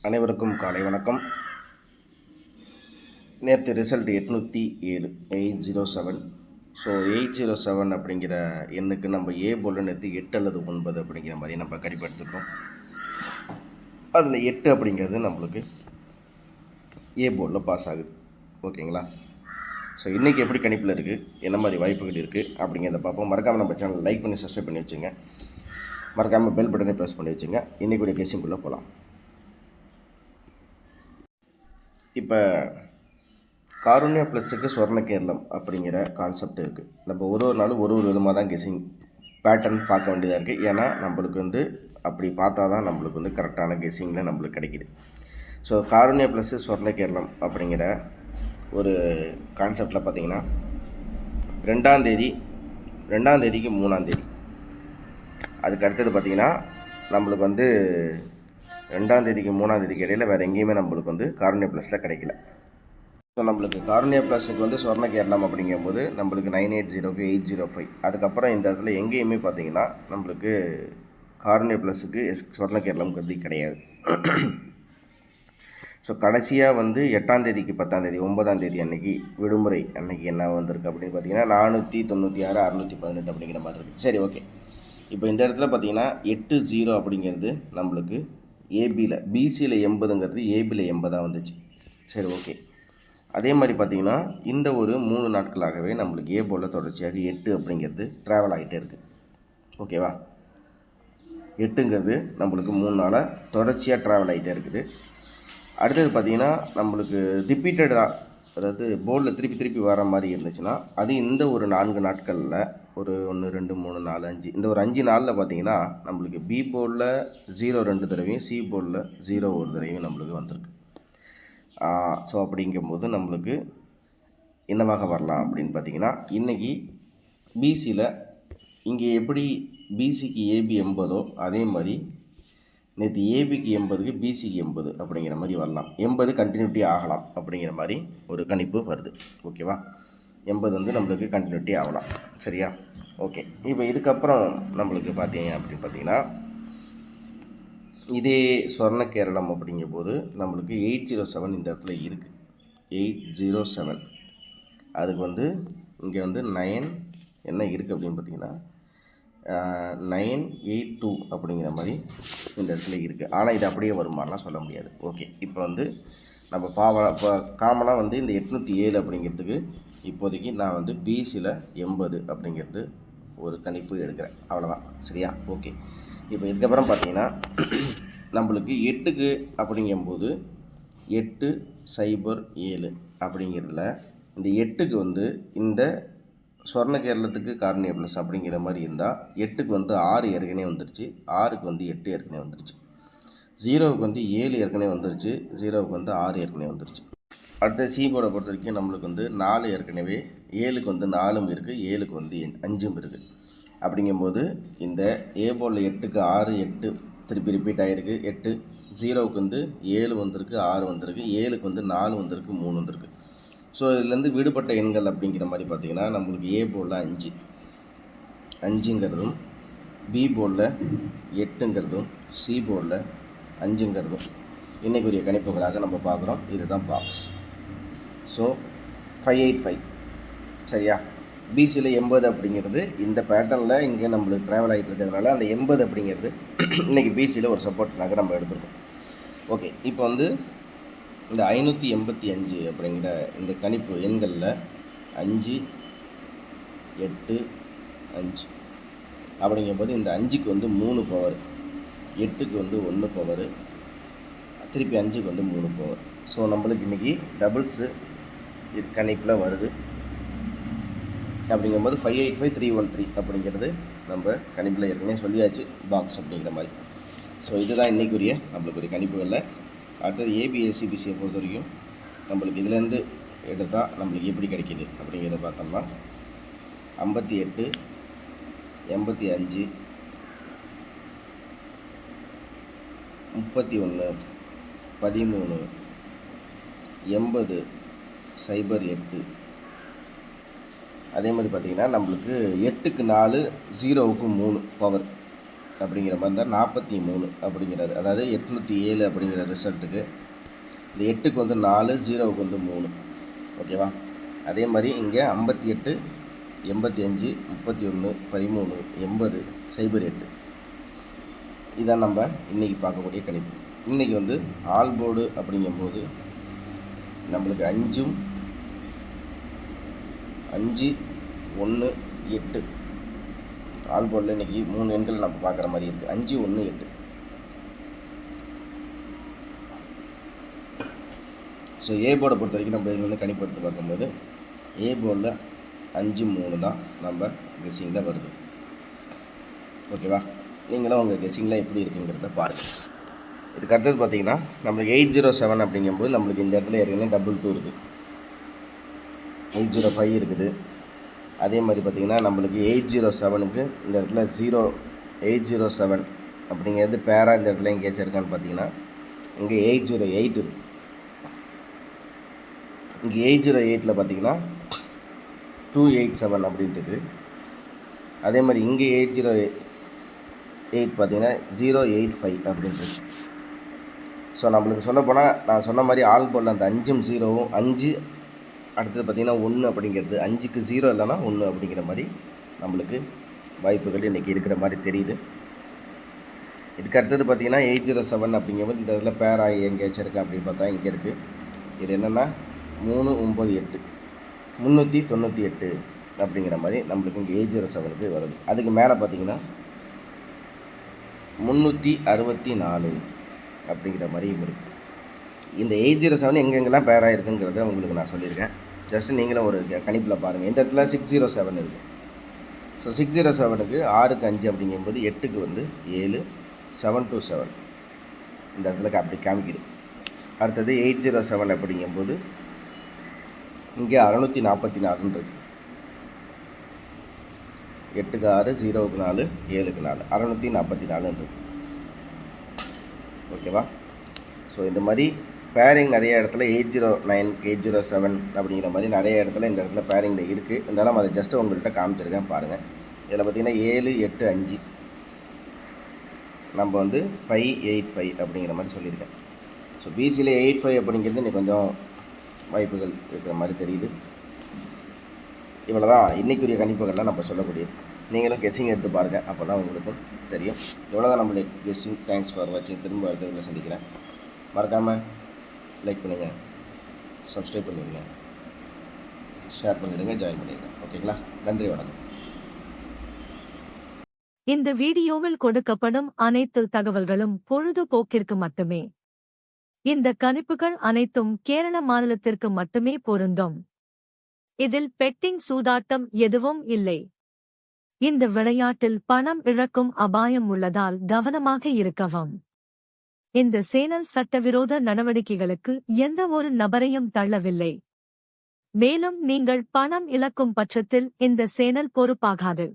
அனைவருக்கும் காலை வணக்கம். நேற்று ரிசல்ட் 807 807. ஸோ 807 அப்படிங்கிற எண்ணுக்கு நம்ம ஏ போர்டில் நேற்று 8 அல்லது 9 அப்படிங்கிற மாதிரி நம்ம கணிப்படுத்திட்டோம். அதில் 8 அப்படிங்கிறது நம்மளுக்கு ஏ போர்டில் பாஸ் ஆகுது. ஓகேங்களா? ஸோ இன்றைக்கி எப்படி கணிப்பில் இருக்குது, என்ன மாதிரி வாய்ப்புகள் இருக்குது அப்படிங்கிறத பார்ப்போம். மறக்காமல் நம்ம சேனல் லைக் பண்ணி சப்ஸ்கிரைப் பண்ணி வச்சுங்க. மறக்காமல் பெல் பட்டனை ப்ரெஸ் பண்ணி வச்சுங்க. இன்றைக்குடைய கெஸ்ஸிங்குள்ளே போகலாம். இப்போ காருண்யா ப்ளஸுக்கு சொர்ண கேரளம் அப்படிங்கிற கான்செப்ட் இருக்குது. நம்ம ஒரு நாளும் ஒரு விதமாக தான் கெஸ்ஸிங் பேட்டர்ன் பார்க்க வேண்டியதாக இருக்குது. ஏன்னா நம்மளுக்கு அப்படி பார்த்தா தான் நம்மளுக்கு கரெக்டான கெஸ்ஸிங்கில் நம்மளுக்கு கிடைக்கிது. ஸோ காருண்யா ப்ளஸ்ஸு சொர்ண கேரளம் அப்படிங்கிற ஒரு கான்செப்டில் பார்த்திங்கன்னா 2ஆம் தேதிக்கு 3ஆம் தேதி, அதுக்கு அடுத்தது பார்த்திங்கன்னா நம்மளுக்கு 2ஆம் தேதிக்கு 3ஆம் தேதிக்கு இடையில் வேறு எங்கேயுமே நம்மளுக்கு காருண்யா ப்ளஸில் கிடைக்கல. ஸோ நம்மளுக்கு காருண்யா ப்ளஸுக்கு சொர்ண கேரளம் அப்படிங்கும்போது நம்மளுக்கு 980க்கு 805. அதுக்கப்புறம் இந்த இடத்துல எங்கேயுமே பார்த்திங்கன்னா நம்மளுக்கு காருண்யா ப்ளஸுக்கு சொர்ண கேரளம்ங்கிறது கிடையாது. ஸோ கடைசியாக 8ஆம் தேதிக்கு 10ஆம் தேதி 9ஆம் தேதி அன்றைக்கி விடுமுறை அன்றைக்கி என்ன வந்திருக்கு அப்படின்னு பார்த்தீங்கன்னா 496 618 அப்படிங்கிற மாதிரி இருக்குது. சரி, ஓகே. இப்போ இந்த இடத்துல பார்த்திங்கன்னா 80 அப்படிங்கிறது நம்மளுக்கு ஏபியில், பிசியில் 80ங்கிறது ஏபியில் 80 வந்துச்சு. சரி, ஓகே. அதே மாதிரி பார்த்திங்கன்னா இந்த ஒரு 3 நாட்களாகவே நம்மளுக்கு ஏ போர்டில் தொடர்ச்சியாக 8 அப்படிங்கிறது ட்ராவல் ஆகிட்டே இருக்குது. ஓகேவா? 8ங்கிறது நம்மளுக்கு 3 நாளாக தொடர்ச்சியாக ட்ராவல் ஆகிட்டே இருக்குது. அடுத்தது பார்த்திங்கன்னா நம்மளுக்கு ரிப்பீட்டடாக, அதாவது போர்டில் திருப்பி வர மாதிரி இருந்துச்சுன்னா அது இந்த ஒரு 4 நாட்களில் ஒரு 1 2 3 4 5 இந்த ஒரு 5 நாளில் பார்த்திங்கன்னா நம்மளுக்கு பி போர்டில் 0 2 தடவையும் சி போர்டில் 0 1 தடவையும் நம்மளுக்கு வந்திருக்கு. ஸோ அப்படிங்கும்போது நம்மளுக்கு என்னவாக வரலாம் அப்படின்னு பார்த்திங்கன்னா இன்றைக்கி பிசியில் இங்கே எப்படி பிசிக்கு ஏபி 80 அதே மாதிரி நேற்று ஏபிக்கு 80க்கு பிசிக்கு 80 அப்படிங்கிற மாதிரி வரலாம். 80 கண்டினியூட்டி ஆகலாம் அப்படிங்கிற மாதிரி ஒரு கணிப்பு வருது. ஓகேவா? 80 நம்மளுக்கு கண்டினியூட்டி ஆகலாம். சரியா? ஓகே. இப்போ இதுக்கப்புறம் நம்மளுக்கு பார்த்தீங்க அப்படின்னு பார்த்தீங்கன்னா இதே சொர்ண கேரளம் அப்படிங்கும்போது நம்மளுக்கு 807 இந்த இடத்துல இருக்குது. 807 அதுக்கு இங்கே 9 என்ன இருக்குது அப்படின்னு பார்த்தீங்கன்னா 982 அப்படிங்கிற மாதிரி இந்த இடத்துல இருக்குது. ஆனால் இது அப்படியே வருமானலாம் சொல்ல முடியாது. ஓகே. இப்போ நம்ம இப்போ காமனாக இந்த 807 அப்படிங்கிறதுக்கு இப்போதைக்கு நான் பிசியில் 80 அப்படிங்கிறது ஒரு கணிப்பு எடுக்கிறேன். அவ்வளோதான். சரியா? ஓகே. இப்போ இதுக்கப்புறம் பார்த்தீங்கன்னா நம்மளுக்கு 8க்கு அப்படிங்கும்போது 807 அப்படிங்கிறதுல இந்த 8க்கு இந்த சொர்ண கேரளத்துக்கு காருண்யா ப்ளஸ் அப்படிங்கிற மாதிரி இருந்தால் 8க்கு 6 ஏற்கனவே வந்துருச்சு, 6க்கு 8 ஏற்கனவே வந்துருச்சு, 0க்கு 7 ஏற்கனவே வந்துருச்சு, 0க்கு 6 ஏற்கனவே வந்துருச்சு. அடுத்த சி போர்டை பொறுத்த வரைக்கும் நம்மளுக்கு 4 ஏற்கனவே, 7க்கு 4ம் இருக்குது, 7க்கு 5ம் இருக்குது. அப்படிங்கும்போது இந்த ஏ போர்டில் 8க்கு 6 8 திருப்பி ரிப்பீட் ஆகிருக்கு. 8 0க்கு 7 வந்திருக்கு, 6 வந்திருக்கு, 7க்கு 4 வந்திருக்கு, 3 வந்திருக்கு. ஸோ இதுலேருந்து விடுபட்ட எண்கள் அப்படிங்கிற மாதிரி பார்த்திங்கன்னா நம்மளுக்கு ஏ போர்டில் 5ங்கிறதும், பி போர்டில் 8ங்கிறதும், சி போர்டில் 5ங்கிறதும் இன்றைக்குரிய கணிப்புகளாக நம்ம பார்க்குறோம். இதுதான் பாக்ஸ். ஸோ 585. சரியா? பிசியில் 80 அப்படிங்கிறது இந்த பேட்டர்னில் இங்கே நம்மளுக்கு ட்ராவல் ஆகிட்டு இருக்கிறதுனால அந்த 80 அப்படிங்கிறது இன்றைக்கி பிசியில் ஒரு சப்போர்ட்னாக நம்ம எடுத்துருக்கோம். ஓகே. இப்போ இந்த 585 அப்படிங்கிற இந்த கணிப்பு எண்களில் 5 8 5 அப்படிங்கும்போது இந்த 5க்கு 3 பவர், 8க்கு 1 பவர், திருப்பி 5க்கு 3 பவர். ஸோ நம்மளுக்கு இன்றைக்கி டபுள்ஸு இது கணிப்பில் வருது. அப்படிங்கும்போது 585313 அப்படிங்கிறது நம்ம கணிப்பில் ஏற்கனவே சொல்லியாச்சு, பாக்ஸ் அப்படிங்கிற மாதிரி. ஸோ இதுதான் இன்றைக்குரிய நம்மளுக்கு ஒரு கணிப்புகளில். அடுத்தது ஏபிஎஸ்சிபிசியை பொறுத்த வரைக்கும் நம்மளுக்கு இதுலேருந்து எடுத்தால் நம்மளுக்கு எப்படி கிடைக்கிது அப்படிங்கிறத பார்த்தோம்னா 58 85 31 13 80 08. அதே மாதிரி பார்த்திங்கன்னா நம்மளுக்கு 8க்கு 4 0க்கு 3 பவர், அப்படிங்கிற மாதிரி தான் 43 அப்படிங்கிறது, அதாவது 807 அப்படிங்கிற ரிசல்ட்டுக்கு இந்த 8க்கு வந்து 4, 0வுக்கு வந்து 3. ஓகேவா? அதே மாதிரி இங்கே 58, 85, 31, 13, 80, 08 இதான் நம்ம இன்றைக்கி பார்க்கக்கூடிய கணிப்பு. இன்றைக்கி வந்து ஆல் போர்டு அப்படிங்கும்போது நம்மளுக்கு 5, 5, 1, 8 ஆல் போர்டில் இன்றைக்கி 3 எண்கள் நம்ம பார்க்குற மாதிரி இருக்குது. 5, 1, 8. ஸோ ஏ போர்டை பொறுத்த வரைக்கும் நம்ம இதில் வந்து கணிப்பு எடுத்து பார்க்கும்போது ஏ போர்டில் 5, 3 தான் நம்ம கெஸ்ஸிங்கில் வருது. ஓகேவா? நீங்களும் உங்கள் கெஸ்ஸிங்கில் எப்படி இருக்குங்கிறத பாருங்கள். இதுக்கு அடுத்தது பார்த்தீங்கன்னா நம்மளுக்கு 807 அப்படிங்கும்போது நம்மளுக்கு இந்த இடத்துல ஏற்கனவே 22 இருக்குது, 805 இருக்குது. அதே மாதிரி பார்த்திங்கன்னா நம்மளுக்கு 807க்கு இந்த இடத்துல 807 அப்படிங்கிறது பேராக இந்த இடத்துல எங்கேயாச்சும் இருக்கான்னு பார்த்தீங்கன்னா இங்கே 808 இருக்குது. இங்கே 808ல் பார்த்தீங்கன்னா 287 அப்படின்ட்டு. அதே மாதிரி இங்கே 808 பார்த்தீங்கன்னா 085 அப்படின்ட்டு. ஸோ நம்மளுக்கு சொல்லப்போனால் நான் சொன்ன மாதிரி ஆல் போர்டில் அந்த 5ம் 0வும் 5 அடுத்தது பார்த்திங்கன்னா 1 அப்படிங்கிறது 5க்கு 0 இல்லைனா 1 அப்படிங்கிற மாதிரி நம்மளுக்கு வாய்ப்புகள் இன்றைக்கி இருக்கிற மாதிரி தெரியுது. இதுக்கு அடுத்தது பார்த்திங்கன்னா 807 அப்படிங்கும்போது இந்த இதில் பேர் ஆகி எங்கேயாச்சும் இருக்குது அப்படின்னு பார்த்தா இங்கே இருக்குது. இது என்னென்னா 398, 398 அப்படிங்கிற மாதிரி நம்மளுக்கு இங்கே 807க்கு வருது. அதுக்கு மேலே பார்த்திங்கன்னா 364 அப்படிங்கிற மாதிரியும் இருக்குது. இந்த 807 எங்கெங்கெல்லாம் பேர் ஆகிருக்குங்கிறத உங்களுக்கு நான் சொல்லியிருக்கேன். ஜஸ்ட்டு நீங்களும் ஒரு கணிப்பில் பாருங்கள். இந்த இடத்துல 607 இருக்குது. ஸோ 607க்கு 6க்கு 5 அப்படிங்கும்போது 8க்கு வந்து 7, 727 இந்த இடத்துல அப்படி காமிக்குது. அடுத்தது 807 அப்படிங்கும்போது இங்கே 644 இருக்குது. 8க்கு 6, 0க்கு 4, 7க்கு 4, 644 இருக்குது. ஓகேவா? ஸோ இந்த மாதிரி பேரிங் நிறைய இடத்துல 809, 807 அப்படிங்கிற மாதிரி நிறைய இடத்துல இந்த இடத்துல பேரிங்கில் இருக்குது. இருந்தாலும் அதை ஜஸ்ட்டு உங்கள்கிட்ட காமிச்சிருக்கேன் பாருங்கள். இதில் பார்த்திங்கன்னா 7, 8, 5 நம்ம வந்து 585 அப்படிங்கிற மாதிரி சொல்லியிருக்கேன். ஸோ பிசியில் 85 அப்படிங்கிறது இன்னைக்கு கொஞ்சம் வாய்ப்புகள் இருக்கிற மாதிரி தெரியுது. இவ்வளோ தான் இன்றைக்குரிய கணிப்புகள்லாம் நம்ம சொல்லக்கூடியது. நீங்களும் கெஸ்ஸிங் எடுத்து பாருங்கள், அப்போ தான் உங்களுக்கும் தெரியும். இவ்வளோ தான் நம்மளுடைய கெஸ்ஸிங். தேங்க்ஸ் ஃபார் வாட்சிங். திரும்ப அடுத்த வீடியோவில் சந்திக்கிறேன். மறக்காமல் லைக் பண்ணுங்கள், சப்ஸ்கிரைப் பண்ணிடுங்க, ஷேர் பண்ணிடுங்க, ஜாயின் பண்ணிடுங்க. ஓகேங்களா? நன்றி, வணக்கம். இந்த வீடியோவில் கொடுக்கப்படும் அனைத்து தகவல்களும் பொழுதுபோக்கிற்கு மட்டுமே. இந்த கணிப்புகள் அனைத்தும் கேரள மாநிலத்திற்கு மட்டுமே பொருந்தும். இதில் பெட்டிங் சூதாட்டம் எதுவும் இல்லை. இந்த விளையாட்டில் பணம் இழக்கும் அபாயம் உள்ளதால் கவனமாக இருக்கவும். இந்த சேனல் சட்டவிரோத நடவடிக்கைகளுக்கு எந்த ஒரு நபரையும் தள்ளவில்லை. மேலும் நீங்கள் பணம் இழக்கும் பட்சத்தில் இந்த சேனல் பொறுப்பாகாது.